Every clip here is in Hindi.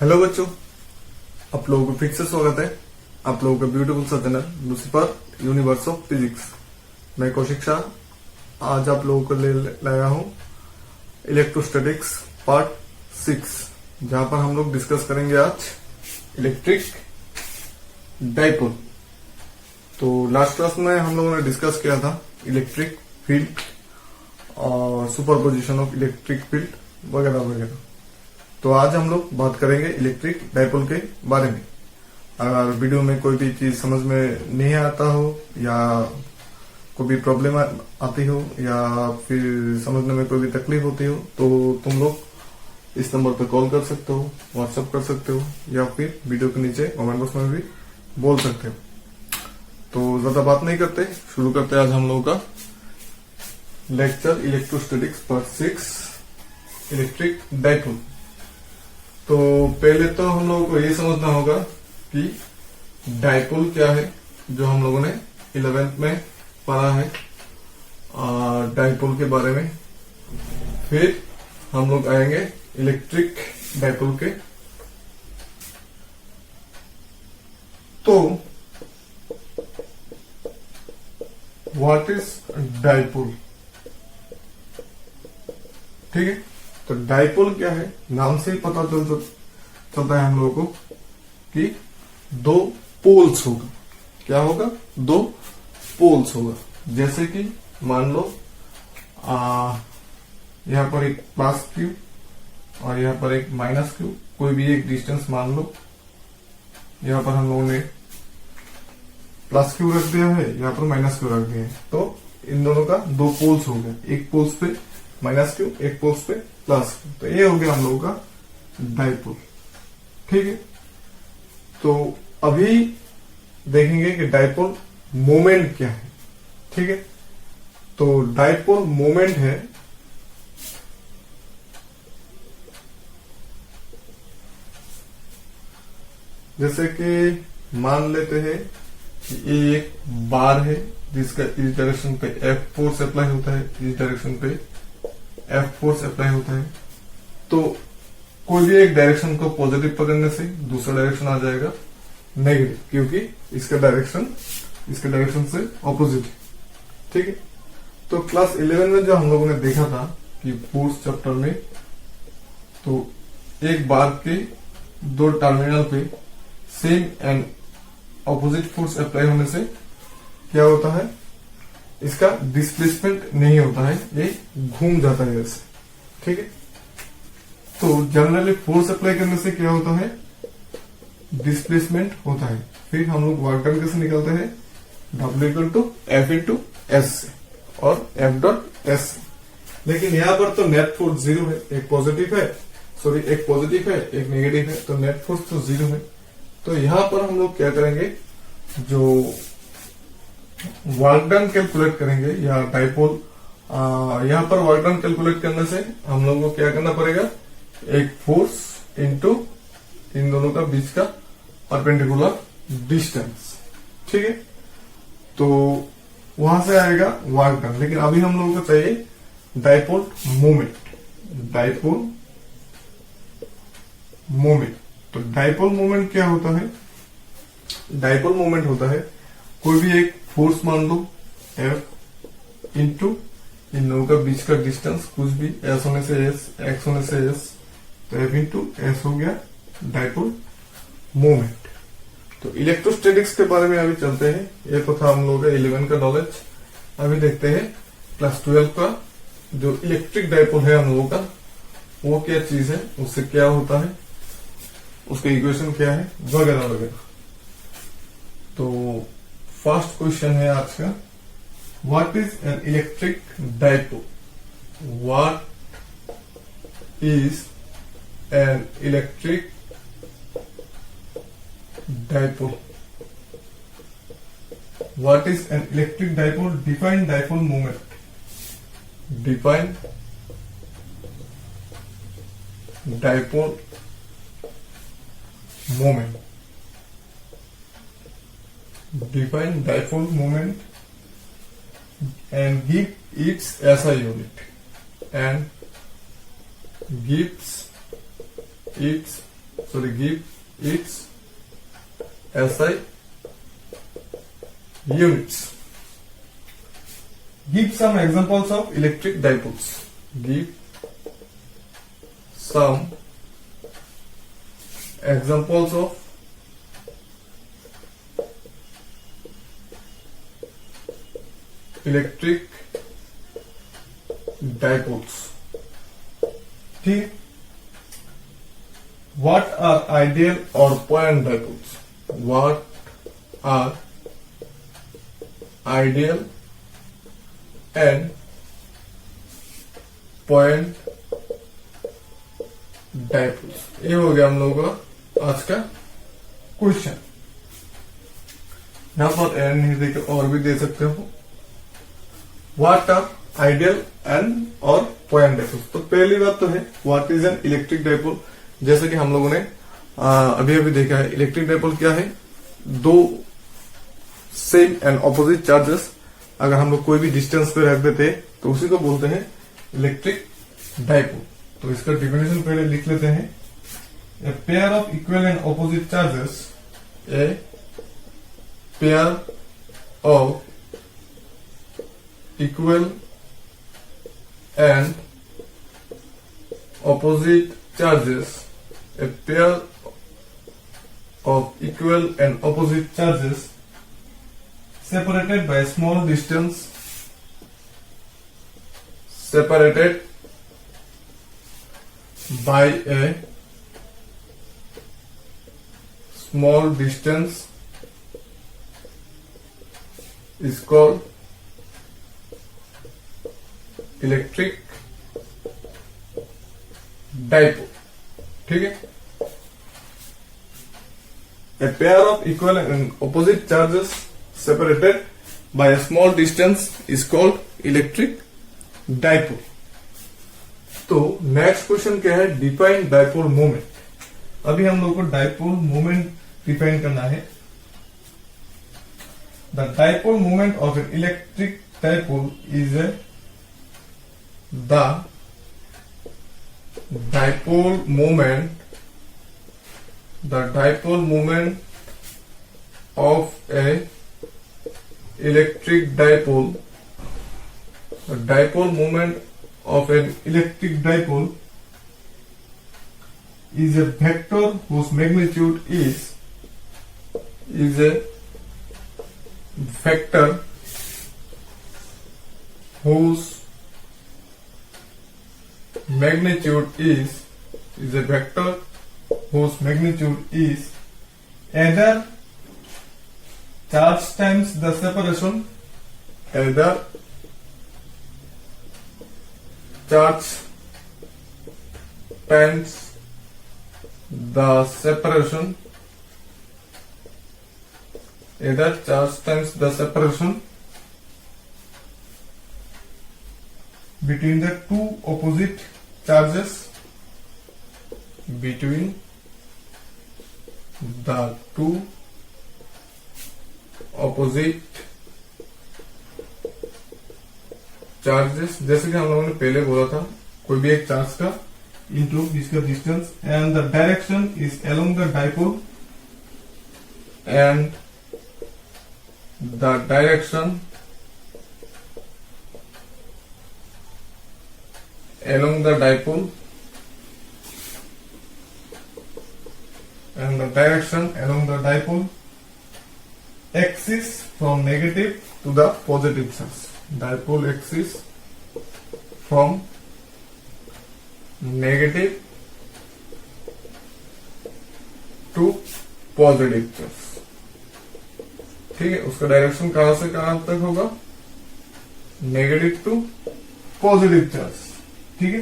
हेलो बच्चों, आप लोगों को फिर से स्वागत है आप लोगों का ब्यूटीफुल सा channel Lucifer universe of physics. मैं कौशिक शाह आज आप लोगों को ले लाया हूं इलेक्ट्रोस्टैटिक्स पार्ट 6, जहां पर हम लोग डिस्कस करेंगे आज इलेक्ट्रिक डाइपोल। तो लास्ट क्लास में हम लोगों ने डिस्कस किया था इलेक्ट्रिक फील्ड और सुपरपोजिशन ऑफ इलेक्ट्रिक फील्ड वगैरह वगैरह। तो आज हम लोग बात करेंगे इलेक्ट्रिक डाइपोल के बारे में। अगर वीडियो में कोई भी चीज समझ में नहीं आता हो या कोई भी प्रॉब्लम आती हो या फिर समझने में कोई भी तकलीफ होती हो तो तुम लोग इस नंबर पर कॉल कर सकते हो, व्हाट्सएप कर सकते हो या फिर वीडियो के नीचे कमेंट बॉक्स में भी बोल सकते हो। तो ज्यादा बात नहीं करते, शुरू करते आज हम लोगों का lecture electrostatics part 6 electric dipole. तो पहले तो हम लोगों को ये समझना होगा कि डाइपोल क्या है, जो हम लोगों ने 11th में पढ़ा है डाइपोल के बारे में। फिर हम लोग आएंगे इलेक्ट्रिक डाइपोल के। तो व्हाट इज डाइपोल, ठीक है। तो डाइपोल क्या है, नाम से ही पता चलता है हम लोगों को कि दो पोल्स होगा। क्या होगा? दो पोल्स होगा। जैसे कि मान लो यहां पर एक प्लस क्यू और यहां पर एक माइनस क्यू, कोई भी एक डिस्टेंस मान लो। यहां पर हम लोगों ने प्लस क्यू रख दिया है, यहां पर माइनस क्यू रख दिया है। तो इन दोनों का दो पोल्स हो गए, एक पोल्स पे माइनस क्यू, एक पोल्स पे प्लस क्यू। तो ये हो गया हम लोगों का डाइपोल, ठीक है। तो अभी देखेंगे कि डाइपोल मोमेंट क्या है, ठीक है। तो डाइपोल मोमेंट है जैसे कि मान लेते हैं कि ये एक बार है जिसका इस डायरेक्शन पे F फोर्स अप्लाई होता है, इस डायरेक्शन पे F फोर्स अप्लाई होता है। तो कोई भी एक डायरेक्शन को पॉजिटिव पकड़ने से दूसरा डायरेक्शन आ जाएगा नेगेटिव, क्योंकि इसका डायरेक्शन से ऑपोजिट है, ठीक है। तो क्लास 11 में जो हम लोगों ने देखा था कि फोर्स चैप्टर में, तो एक बार के दो टर्मिनल पे same and opposite force apply होने से क्या होता है, इसका डिस्प्लेसमेंट नहीं होता है, ये घूम जाता है ऐसे, ठीक है। तो जनरली फोर्स अप्लाई करने से क्या होता है, डिस्प्लेसमेंट होता है। फिर हम लोग वर्क डन कैसे निकालते हैं, W=F×S से और F.S। लेकिन यहाँ पर तो नेट फोर्स 0 है, एक पॉजिटिव है, एक नेगेटिव है, तो नेट फोर्स तो 0 है। तो यहाँ पर हम लोग क्या करेंगे, जो वर्क डन कैलकुलेट करेंगे या डाइपोल, यहाँ पर वर्क डन कैलकुलेट करने से हम लोगों को क्या करना पड़ेगा, एक फोर्स इनटू इन दोनों का बीच का परपेंडिकुलर डिस्टेंस, ठीक है। तो वहां से आएगा वर्क डन। लेकिन अभी हम लोगों को चाहिए डाइपोल मोमेंट। तो डाइपोल मोमेंट क्या होता है, डाइपोल मोमेंट होता है कोई भी एक फोर्स मान लो F इंटू इन दोनों का बीच का डिस्टेंस, कुछ भी S होने से S, X होने से S, तो F इंटू S हो गया डाइपोल मोमेंट। तो इलेक्ट्रोस्टैटिक्स के बारे में अभी चलते हैं। ये तो था हम लोगों का 11 का नॉलेज। अभी देखते हैं क्लास 12 का जो इलेक्ट्रिक डाइपोल है हम लोगों का, वो क्या चीज है, उससे क्या होता है, उसका इक्वेशन क्या है, वगैरह वगैरह। तो फर्स्ट क्वेश्चन है आज का, what is an electric dipole. What is an electric dipole. What is an electric dipole, define dipole moment. Define dipole moment. Define dipole moment and give its SI unit and gives its give its SI units. Give some examples of electric dipoles. Give some examples of electric dipoles. ठीक, what are ideal or point dipoles? What are ideal and point dipoles? ये हो गया हम लोगों का आज का क्वेश्चन। यहां पर एन नहीं देके और भी दे सकते हो। व्हाट आर आइडियल एंड और पॉइंट डाइपोल। तो पहली बात तो है what is an electric dipole. जैसे कि हम लोगों ने अभी अभी देखा है, इलेक्ट्रिक डाइपोल क्या है? दो सेम एंड ऑपोजिट चार्जेस अगर हम लोग कोई भी डिस्टेंस पे रख देते हैं तो उसी को बोलते हैं इलेक्ट्रिक डाइपोल। तो इसका डिफिनेशन पहले लिख लेते हैं। A pair of equal and opposite charges, a pair of equal and opposite charges, a pair of equal and opposite charges separated by a small distance, separated by a small distance is called electric dipole. ठीक है, a pair of equal and opposite charges separated by a small distance is called electric dipole. तो नेक्स्ट क्वेश्चन क्या है? Define dipole moment. अभी हम लोग को डाइपोल मोमेंट डिफाइन करना है। The dipole moment of an electric dipole is A the dipole moment of a electric dipole, the dipole moment of an electric dipole is a vector whose magnitude is a vector whose magnitude is a vector whose magnitude is either charge times the separation, either charge times the separation, either charge times the separation between the two opposite charges, between the two opposite charges। जैसे कि हम लोगों ने पहले बोला था, कोई भी एक चार्ज का इंटू इसका distance, and the direction is along the dipole, and the direction along the dipole, and the direction along the dipole axis from negative to the positive charge. Dipole axis from negative to positive charge। ठीक है, उसका डायरेक्शन कहां से कहां तक होगा? Negative to positive charge. ठीक है,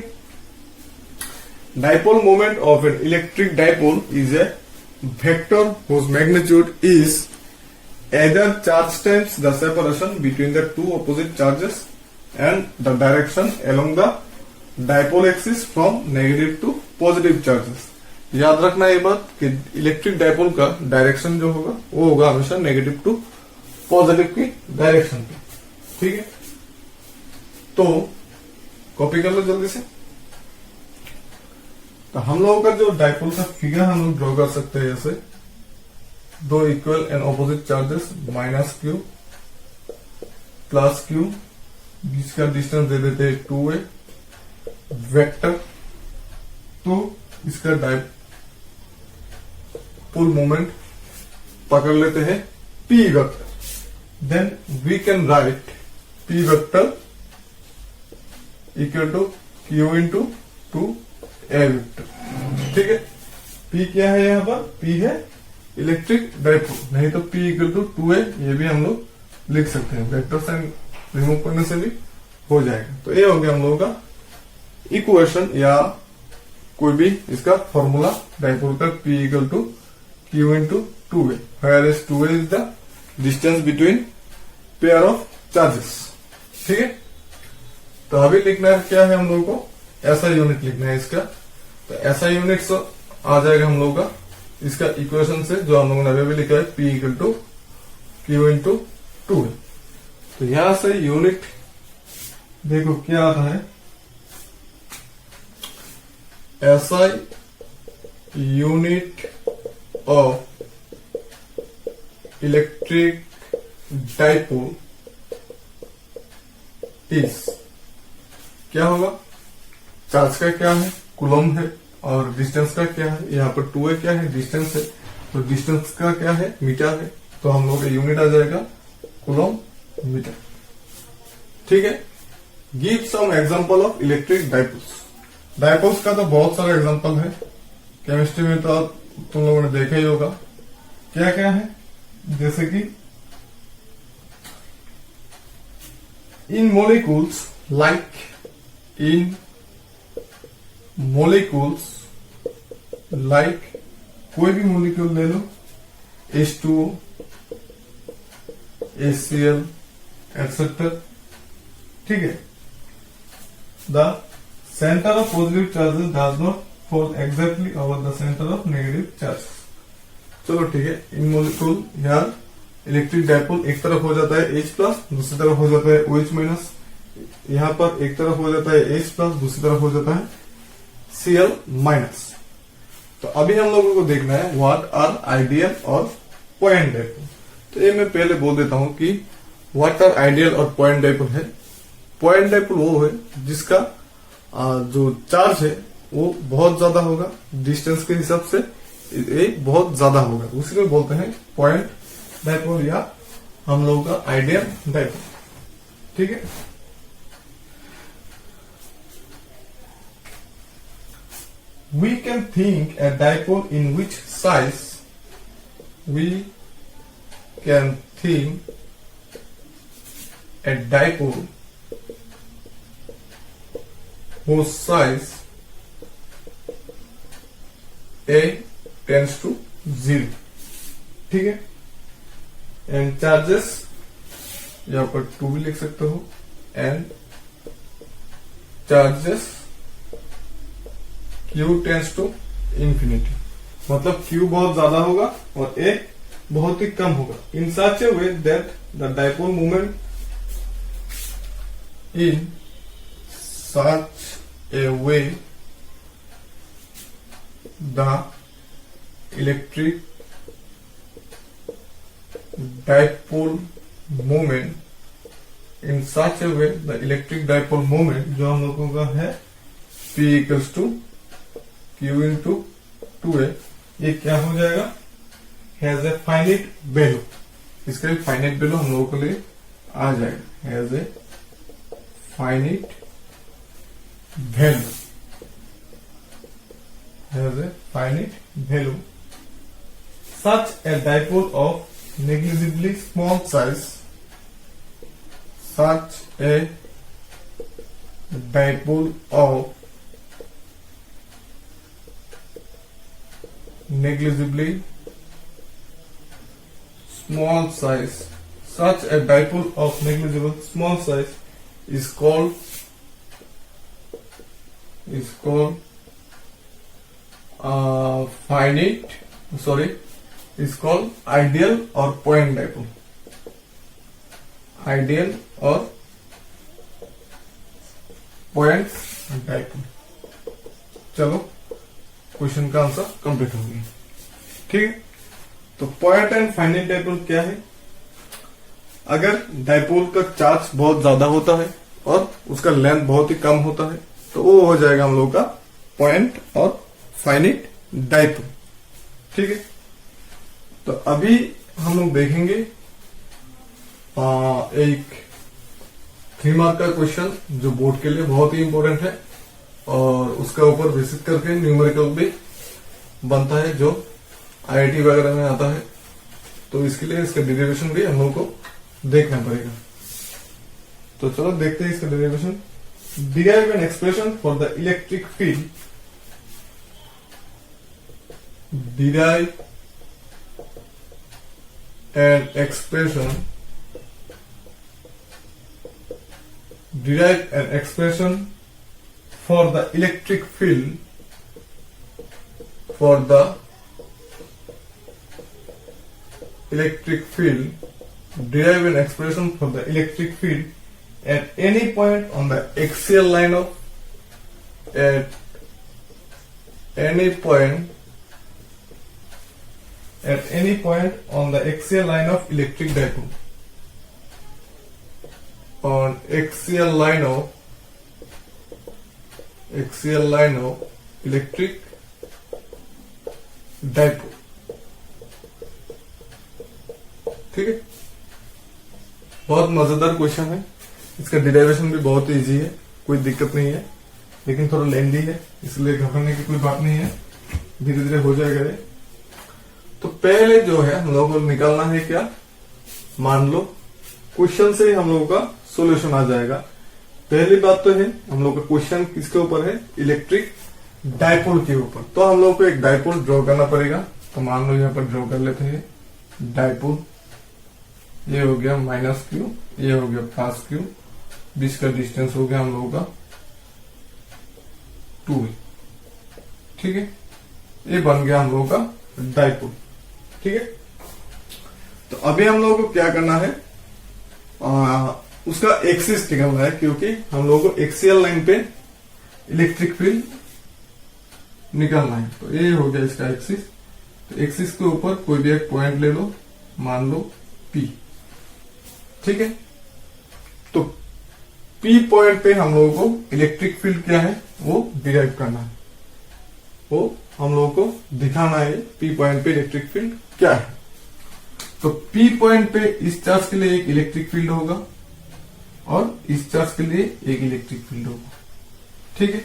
dipole moment of an electric dipole is a vector whose magnitude is either charge times the separation between the two opposite charges and the direction along the dipole axis from negative to positive charges। याद रखना ये बात कि इलेक्ट्रिक डाइपोल का डायरेक्शन जो होगा वो होगा हमेशा नेगेटिव टू पॉजिटिव की डायरेक्शन पे। ठीक है, तो कॉपी कर लो जल्दी से। तो हम लोगों का जो डाइपोल का फिगर हम लोग ड्रॉ कर सकते हैं ऐसे, दो equal and opposite charges minus Q plus Q, जिसका डिस्टेंस दे देते हैं 2a वेक्टर। तो इसका डाइपोल मोमेंट पकड़ लेते हैं p vector. Then we can write p vector equal to q into 2a vector. ठीक है, p क्या है यहाँ पर? p है इलेक्ट्रिक डाइपोल, नहीं तो p इक्वल टू 2a, ये भी हम लोग लिख सकते हैं, वेक्टर साइन रिमूव करने से भी हो जाएगा। तो ये हो गया हम लोगों का इक्वेशन या कोई भी इसका फॉर्मूला डाइपोल का, p equal to q into 2a, where is 2a is the distance between pair of charges. ठीक है, तो अभी लिखना है क्या है हम लोगों को, ऐसा यूनिट लिखना है इसका। तो ऐसा यूनिट आ जाएगा हम लोगों का इसका इक्वेशन से, जो हम लोगों ने अभी लिखा है p equal to q into 2a। तो यहां से यूनिट देखो क्या आता है, SI unit of electric dipole is, क्या होगा, चार्ज का क्या है, कूलम है, और डिस्टेंस का क्या है, यहाँ पर 2a क्या है, डिस्टेंस है, तो डिस्टेंस का क्या है, मीटर है, तो हम लोग का यूनिट आ जाएगा कूलम मीटर। ठीक है, give some example of electric dipoles. Dipoles का तो बहुत सारा एग्जांपल है, केमिस्ट्री में तो आप तुम लोगों ने देखा ही होगा। क्या क्या है, जैसे कि in molecules, like in molecules, like कोई भी मोलिक्यूल ले लो, H2O, HCl एटसेट्रा। ठीक है, the centre of positive charges does not fall exactly over the centre of negative charges. चलो ठीक है, इन मोलिक्यूल यहाँ इलेक्ट्रिक डाइपोल एक तरफ हो जाता है H प्लस, दूसरी तरफ हो जाता है OH माइनस, यहाँ पर एक तरफ हो जाता है H प्लस, दूसरी तरफ हो जाता है Cl माइनस। तो अभी हम लोगों को देखना है व्हाट आर आइडियल और पॉइंट डाइपोल। तो ये मैं पहले बोल देता हूं कि व्हाट आर आइडियल और पॉइंट डाइपोल है। पॉइंट डाइपोल वो है जिसका जो चार्ज है वो बहुत ज्यादा होगा, डिस्टेंस के हिसाब से ये बहुत ज्यादा होगा, उसी में बोलते हैं पॉइंट डाइपोल या हम लोगों का आइडियल डाइपोल। ठीक है, we can think a dipole in which size, we can think a dipole whose size a tends to 0। ठीक है, एंड चार्जेस यहाँ पर 2 भी लिख सकते हो, and charges Q tends to infinity, मतलब Q बहुत ज्यादा होगा और A बहुत ही कम होगा। In such a way that the dipole moment in such a way the electric dipole moment, in such a way the electric dipole moment जो हम लोगों का है P equals to Q into 2a, ये क्या हो जाएगा, हैज ए फाइनाइट वैल्यू। इसका एक फाइनाइट वैल्यू हम लोगों के लिए आ जाएगा, has a finite value, has a finite value. Such a dipole of negligibly small size, such a dipole of negligibly small size, such a dipole of negligible small size is called finite, is called ideal or point dipole, ideal or point dipole। चलो क्वेश्चन का आंसर कंप्लीट हो गया। ठीक है, तो पॉइंट एंड फाइनाइट डाइपोल क्या है? अगर डाइपोल का चार्ज बहुत ज्यादा होता है और उसका लेंथ बहुत ही कम होता है तो वो हो जाएगा हम लोग का पॉइंट और फाइनाइट डाइपोल। ठीक है, तो अभी हम लोग देखेंगे एक 3 मार्क का क्वेश्चन जो बोर्ड के लिए बहुत ही इंपॉर्टेंट है और उसका ऊपर बेसिस करके न्यूमेरिकल भी बनता है जो आईआईटी वगैरह में आता है। तो इसके लिए इसका डेरिवेशन भी हम लोग को देखना पड़ेगा। तो चलो देखते हैं इसका derivation. Derive an expression for the electric field, derive an expression, derive an expression for the electric field, for the electric field, derive an expression for the electric field at any point on the axial line of, at any point on the axial line of electric dipole, on axial line of electric dipole। ठीक है, बहुत मजेदार क्वेश्चन है। इसका डिराइवेशन भी बहुत इजी है, कोई दिक्कत नहीं है, लेकिन थोड़ा लेंदी है, इसलिए घबराने की कोई बात नहीं है, धीरे धीरे हो जाएगा ये। तो पहले जो है हम लोगों को निकालना है क्या, मान लो क्वेश्चन से हम लोगों का सॉल्यूशन आ जाएगा। पहली बात तो है हम लोग का क्वेश्चन किसके ऊपर है, इलेक्ट्रिक डाइपोल के ऊपर। तो हम लोग को एक डाइपोल ड्रॉ करना पड़ेगा। तो मान लो यहाँ पर ड्रॉ कर लेते हैं डाइपोल। ये हो गया -q, ये हो गया +q, बीच का डिस्टेंस हो गया हम लोगों का 2। ठीक है, ये बन गया हम लोगों का डाइपोल। ठीक है, तो अभी हम लोगों को क्या करना है, उसका एक्सिस निकालना है, क्योंकि हम लोगों को एक्सियल लाइन पे इलेक्ट्रिक फील्ड निकालना है। तो ये हो गया इसका एक्सिस। तो एक्सिस के ऊपर कोई भी एक पॉइंट ले लो, मान लो P। ठीक है, तो P पॉइंट पे हम लोगों को इलेक्ट्रिक फील्ड क्या है वो डिराइव करना है, वो हम लोगों को दिखाना है P पॉइंट पे इलेक्ट्रिक फील्ड क्या है। तो P पॉइंट पे इस चार्ज के लिए एक इलेक्ट्रिक फील्ड होगा और इस चार्ज के लिए एक इलेक्ट्रिक फील्ड होगा। ठीक है,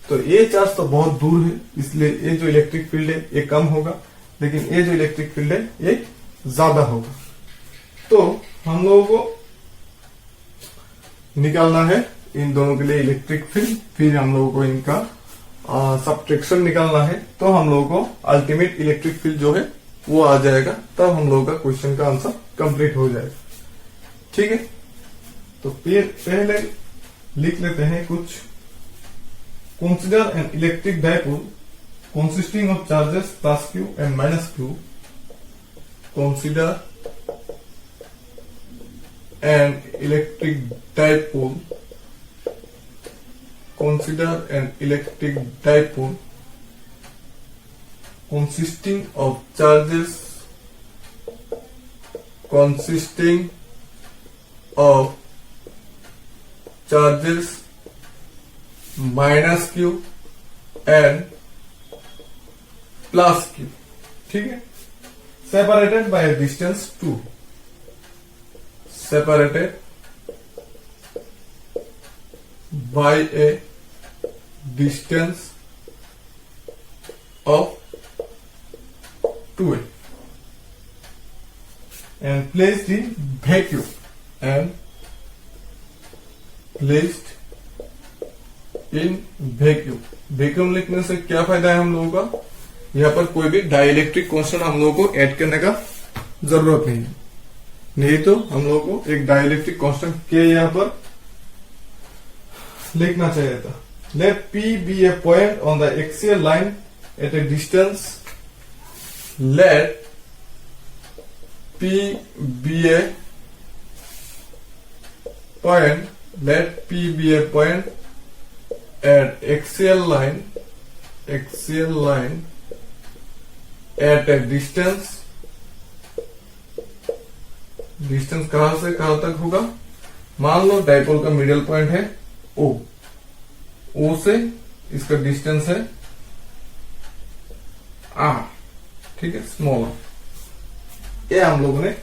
तो ये चार्ज तो बहुत दूर है, इसलिए ये जो इलेक्ट्रिक फील्ड है ये कम होगा, लेकिन ये जो इलेक्ट्रिक फील्ड है ये ज्यादा होगा। तो हम लोगों को निकालना है इन दोनों के लिए इलेक्ट्रिक फील्ड, फिर हम लोगों को इनका सब्ट्रैक्शन निकालना है। तो हम लोगों को अल्टीमेट इलेक्ट्रिक फील्ड जो है वो आ जाएगा, तब हम लोगों का क्वेश्चन का आंसर कंप्लीट हो जाएगा। ठीक है, तो पहले लिख लेते हैं कुछ। Consider N electric dipole consisting of charges +q and -q. Consider an electric dipole. Consider an electric dipole consisting of charges -q and +q। ठीक है, separated by a distance 2, separated by a distance of 2a and placed in vacuum, and placed in vacuum। Vacuum लिखने से क्या फायदा है हम लोगों का, यहाँ पर कोई भी डाइलेक्ट्रिक कांस्टेंट हम लोगों को ऐड करने का जरूरत नहीं है, नहीं तो हम लोगों को एक डाइलेक्ट्रिक कांस्टेंट के यहाँ पर लिखना चाहिए था। Let P be a point on the axial line at a distance, let P be a point, let P be a point at axial line axial line at a distance कहां से कहां तक होगा? मान लो डाइपोल का मिडिल पॉइंट है ओ से इसका डिस्टेंस है आर, ठीक है, स्मॉल आर। ये हम लोगों ने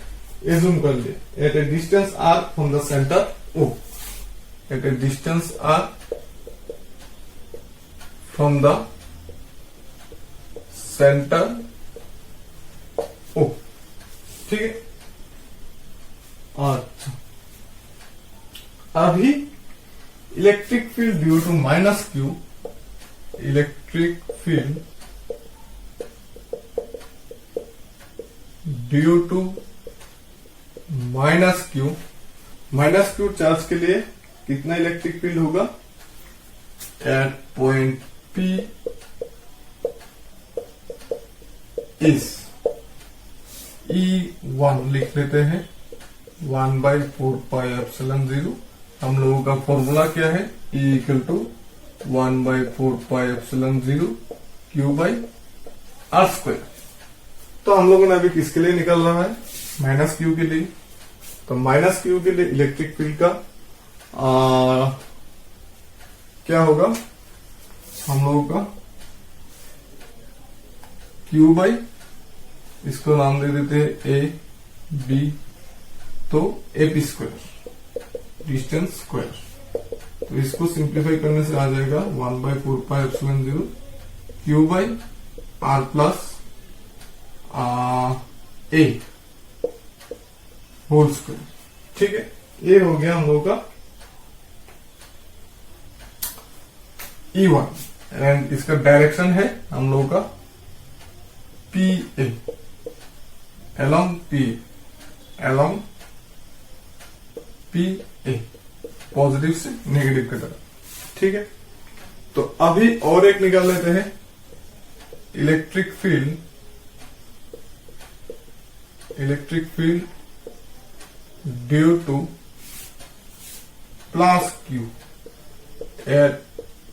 एज्यूम कर लिया at a distance R from the centre O, at a distance R from the centre O, ठीक है। अच्छा, अभी electric field due to minus Q, electric field due to minus Q charge के लिए कितना इलेक्ट्रिक फील्ड होगा? At point P is E1 लिख लेते हैं 1/4πε0। हम लोगों का फॉर्मूला क्या है? E = 1/4πε0 Q/r²। तो हम लोगों ने अभी किसके लिए निकल रहा है? माइनस क्यू के लिए। तो माइनस क्यू के लिए इलेक्ट्रिक फील्ड का क्या होगा? हम लोगों का Q/ इसको नाम दे देते हैं ए बी, तो AP स्क्वायर, डिस्टेंस स्क्वायर। तो इसको सिंप्लीफाई करने से आ जाएगा 1/4πε0 Q/r प्लस ए होल स्क्वायर, ठीक है। ये हो गया हम लोगों का E1 एंड इसका डायरेक्शन है हम लोगों का PA, along PA, पॉजिटिव से नेगेटिव की तरफ, ठीक है। तो अभी और एक निकाल लेते हैं, electric field due to plus Q at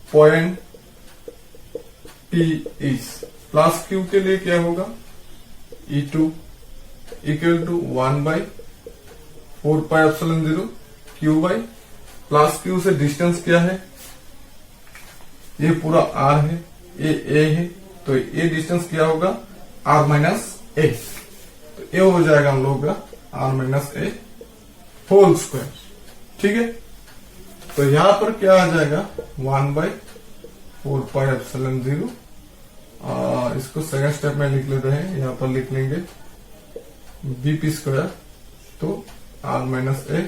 point P is, plus Q के लिए क्या होगा? E2 equal to 1/4πε0 Q/ plus Q से डिस्टेंस क्या है? ये पूरा R है, ये A है, तो ये डिस्टेंस क्या होगा? R-A। तो ये हो जाएगा हम लोगों का R-A होल स्क्वायर, ठीक है। तो यहां पर क्या आ जाएगा? 1/4πε0। इसको सेकंड स्टेप में लिख लेते हैं, यहां पर लिख लेंगे BP², तो R-A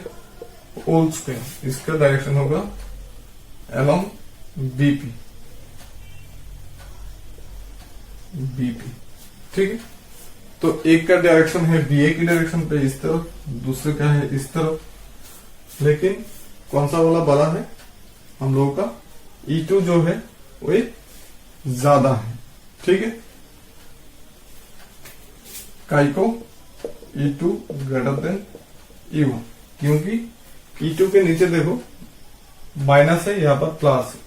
होल स्क्वायर। इसका डायरेक्शन होगा along BP, ठीक है। तो एक का डायरेक्शन है BA की डायरेक्शन पे इस तरफ, दूसरे का है इस तरफ, लेकिन कौन सा वाला बड़ा है? हम लोगों का E2 जो है वो ज्यादा है, ठीक है। काई को E2 ग्रेटर देन E1, क्योंकि E2 के नीचे देखो माइनस है, यहां पर प्लस है।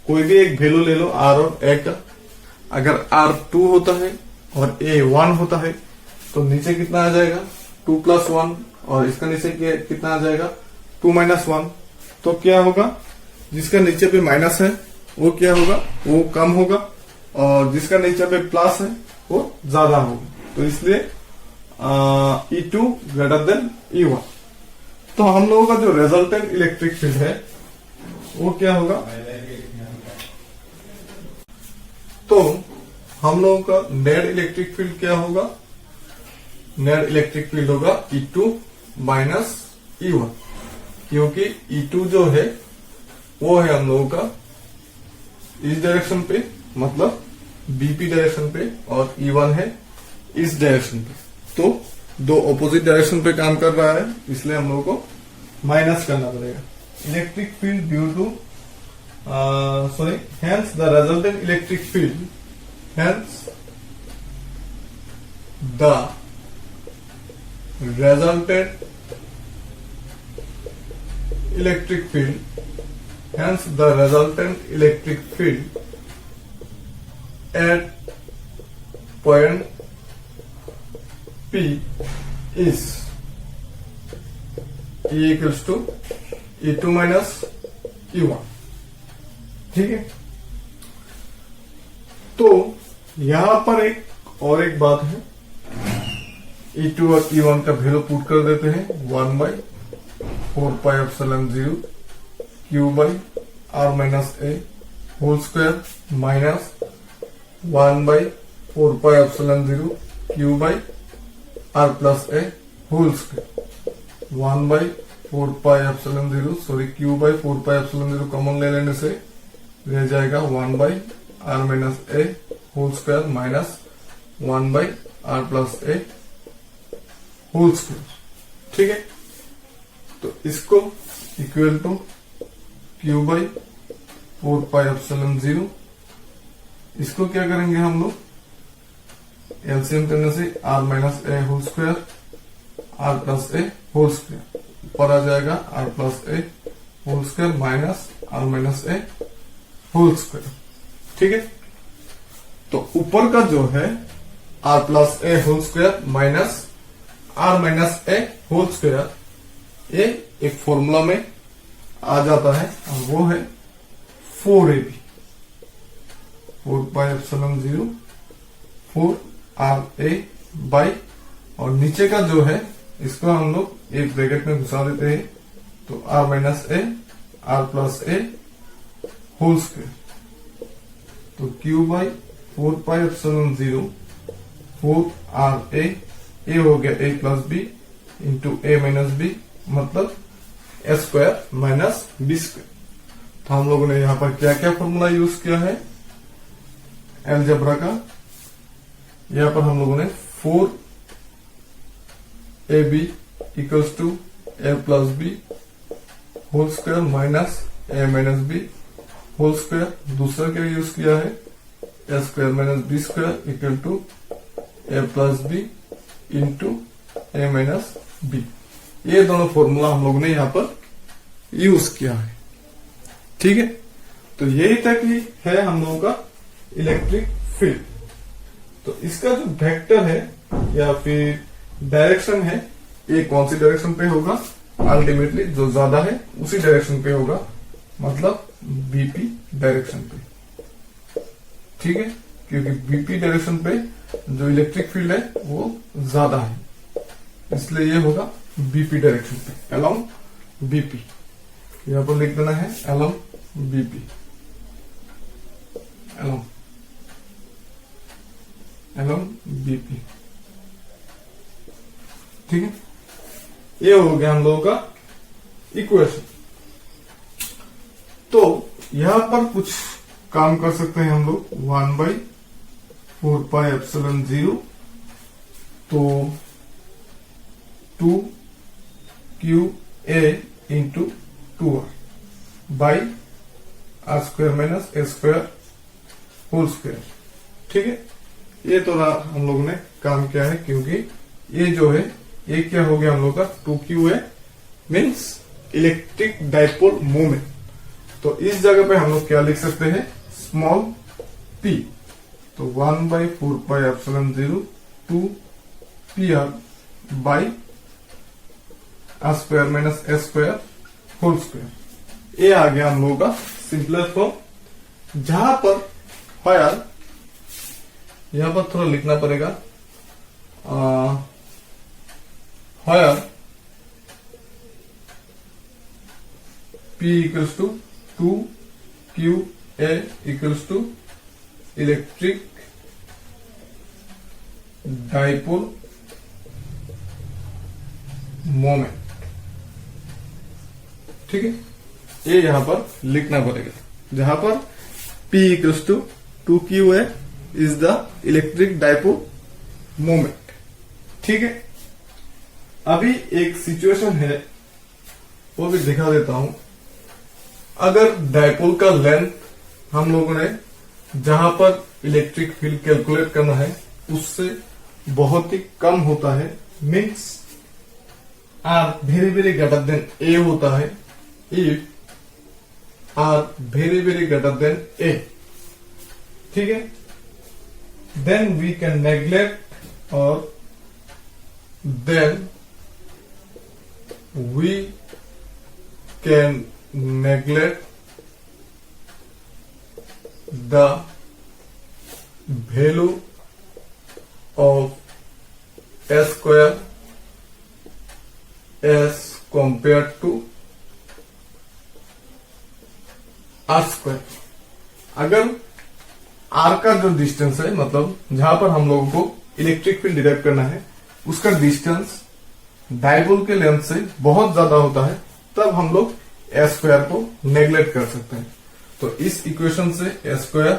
कोई भी एक वैल्यू ले लो R और A का, अगर R 2 होता है और A 1 होता है तो नीचे कितना आ जाएगा? 2 + 1, और इसका नीचे कितना आ जाएगा? 2 - 1। तो क्या होगा? जिसका नीचे पे माइनस है वो क्या होगा? वो कम होगा, और जिसका नीचे पे प्लस है वो ज्यादा होगा। तो इसलिए E2 ग्रेटर देन E1। तो हम लोगों का जो रिजल्टेंट इलेक्ट्रिक फील्ड है वो क्या होगा? तो हम लोगों का नेट इलेक्ट्रिक फील्ड क्या होगा? नेट इलेक्ट्रिक फील्ड होगा E2 माइनस E1, क्योंकि E2 जो है वो है हम लोगों का इस डायरेक्शन पे, मतलब BP डायरेक्शन पे, और E1 है इस डायरेक्शन पे। तो दो ऑपोजिट डायरेक्शन पे काम कर रहा है, इसलिए हम लोगों को माइनस करना पड़ेगा। Electric field due to hence the resultant electric field, hence the resultant electric field, hence the resultant electric field at point P is E equals to E2 minus E1। ठीक है, तो यहां पर एक बात है, E2 और E1 का वैल्यू पुट कर देते हैं 1/4πε0 Q by R minus A whole square minus 1/4πε0 Q by R plus A whole square 1/4πε0 sorry Q by 4πε0 common ले लेने से रह जाएगा 1/R minus A whole square minus 1/R plus A whole square. ठीक है, तो इसको इक्वल टू Q by 4πε0, इसको क्या करेंगे हम लोग, एलसीएम करने से R minus a whole square R plus A whole square, ऊपर आ जाएगा R plus A whole square minus R minus a whole square. ठीक है, तो ऊपर का जो है R plus A whole square minus R minus a whole square, ये एक फॉर्मूला में आ जाता है और वो है 4AB 4πε0 4RA बाई, और नीचे का जो है इसको हम लोग एक ब्रैकेट में घुसा देते हैं, तो R minus A R plus A whole square, तो Q बाई 4πε0 4RA, ए हो गया a plus B into A minus B, मतलब A square minus B square. तो हम लोगों ने यहाँ पर क्या क्या फॉर्मूला यूज किया है अलजेब्रा का, यहाँ पर हम लोगों ने 4AB equals to A plus B whole square minus A minus B whole square, दूसरा क्या यूज किया है A square minus B square equal to A plus B into A minus B. ये दोनों फॉर्मूला हम लोगों ने यहाँ पर यूज किया है। ठीक है, तो यही तक ही है हम लोगों का इलेक्ट्रिक फील्ड। तो इसका जो वेक्टर है या फिर डायरेक्शन है, ये कौन सी डायरेक्शन पे होगा, अल्टीमेटली जो ज्यादा है उसी डायरेक्शन पे होगा, मतलब बीपी डायरेक्शन पे। ठीक है, क्योंकि बीपी डायरेक्शन पे जो इलेक्ट्रिक फील्ड है वो ज्यादा है, इसलिए ये होगा बीपी डायरेक्शन पे, अलोंग बीपी। यहां पर लिख देना है अलोंग बीपी, अलोंग बीपी। ठीक है, ये हो गया हम लोगों का इक्वेशन। तो यहां पर कुछ काम कर सकते हैं हम लोग, 1/4πε0 तो 2QA into 2R by R square minus A square whole square. ठीक है, ये तो हम लोगों ने काम किया है, क्योंकि ये जो है ये क्या हो गया हम लोग का 2QA means electric dipole moment. तो इस जगह पे हम लोग क्या लिख सकते हैं, स्मॉल p, तो 1/4πε0 2PR by R square minus A square whole square. ये आ गया हम लोगों का सिंपलेस्ट फॉर्म, जहां पर फायर, यहां पर थोड़ा लिखना पड़ेगा, फायर P equals to 2QA equals to electric dipole moment. ठीक है, ये यहां पर लिखना पड़ेगा, जहां पर P equals to 2QA is the electric dipole moment. ठीक है, अभी एक सिचुएशन है वो भी दिखा देता हूं। अगर डाइपोल का लेंथ हम लोगों ने जहां पर इलेक्ट्रिक फील्ड कैलकुलेट करना है उससे बहुत ही कम होता है, means R very very greater than A होता है, if R very very greater than A. ठीक है, then we can neglect or then we can neglect the value of s square as compared to r square. अगर r का जो डिस्टेंस है, मतलब जहां पर हम लोगों को इलेक्ट्रिक फील्ड डिराइव करना है, उसका डिस्टेंस डायपोल के लेंथ से बहुत ज्यादा होता है, तब हम लोग एस स्क्वायर को नेग्लेक्ट कर सकते हैं। तो इस इक्वेशन से एस स्क्वायर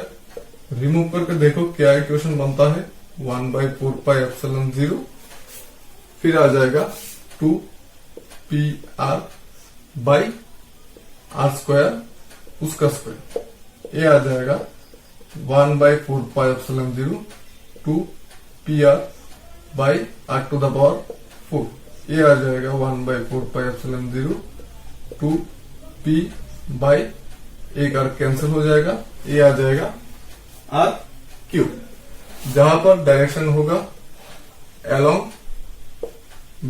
रिमूव करके देखो क्या इक्वेशन बनता है, 1/4πε0, फिर आ जाएगा 2πr/r स्क्वायर उसका स्क्वायर, ये आ जाएगा 1/4πε0 2πr/r⁴, ये आ जाएगा 1/4πε0 2p/ एक r कैंसिल हो जाएगा, ये आ जाएगा r3, जहां पर डायरेक्शन होगा अलोंग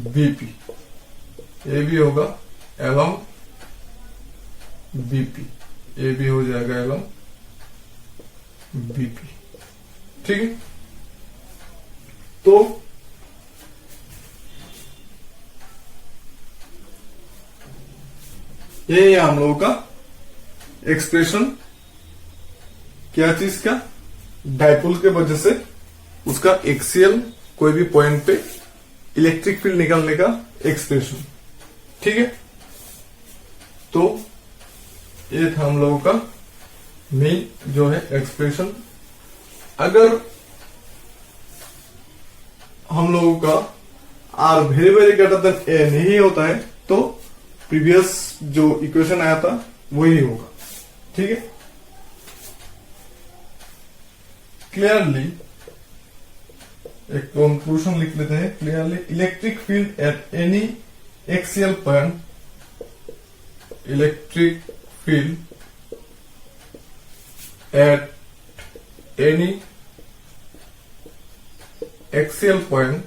बीपी, ये भी होगा अलोंग बीपी, ये भी हो जाएगा अलोंग बीपी। ठीक है, तो ये हम लोगों का एक्सप्रेशन क्या चीज का, डायपोल के वजह से उसका एक्सियल कोई भी पॉइंट पे इलेक्ट्रिक फील्ड निकालने का एक्सप्रेशन। ठीक है, तो ये था हम लोगों का मेन जो है एक्सप्रेशन। अगर हम लोगों का R very very greater than A नहीं होता है तो प्रीवियस जो इक्वेशन आया था वही होगा। ठीक है, क्लियरली एक कंक्लूजन लिख लेते हैं। Clearly electric field at any axial point, electric field at any axial point,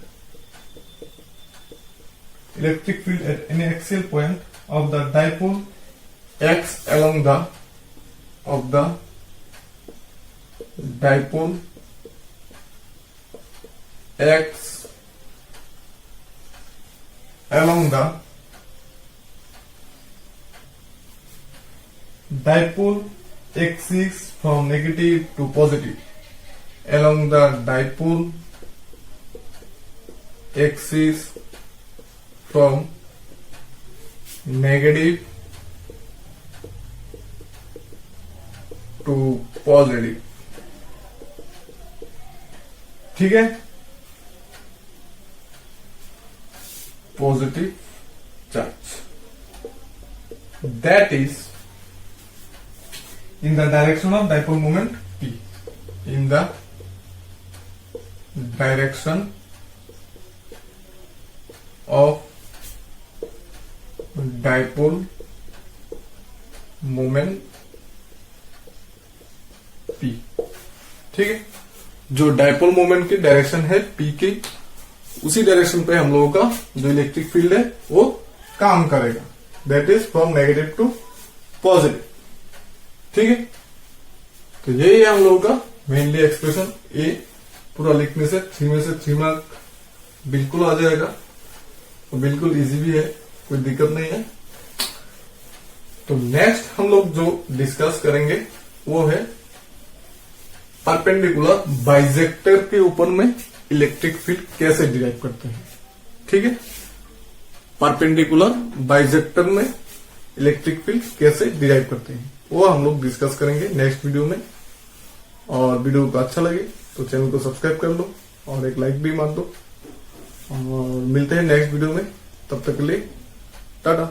electric field at any axial point of the dipole acts along the dipole acts along the dipole axis from negative to positive, along the dipole axis from negative to positive। ठीक है, positive charge that is in the direction of dipole moment P, in the direction of dipole moment P। ठीक है, जो डायपोल मोमेंट की डायरेक्शन है P की, उसी डायरेक्शन पे हम लोगों का जो इलेक्ट्रिक फील्ड है वो काम करेगा, that is from negative to positive. ठीक है, तो यही है हम लोगों का मेनली एक्सप्रेशन। ये पूरा लिखने से 3 में से 3 मार्क बिल्कुल आ जाएगा, तो बिल्कुल इजी भी है, कोई दिक्कत नहीं है। तो नेक्स्ट हम लोग जो डिस्कस करेंगे वो है परपेंडिकुलर बाइजेक्टर के ऊपर में इलेक्ट्रिक फील्ड कैसे डिराइव करते हैं। ठीक है, परपेंडिकुलर बाइजेक्टर में इलेक्ट्रिक फील्ड कैसे डिराइव करते हैं वो हम लोग डिस्कस करेंगे नेक्स्ट वीडियो में। और वीडियो को अच्छा लगे तो चैनल को सब्सक्राइब कर लो और एक लाइक भी मार दो, और मिलते हैं नेक्स्ट वीडियो में। तब तक के लिए टाटा।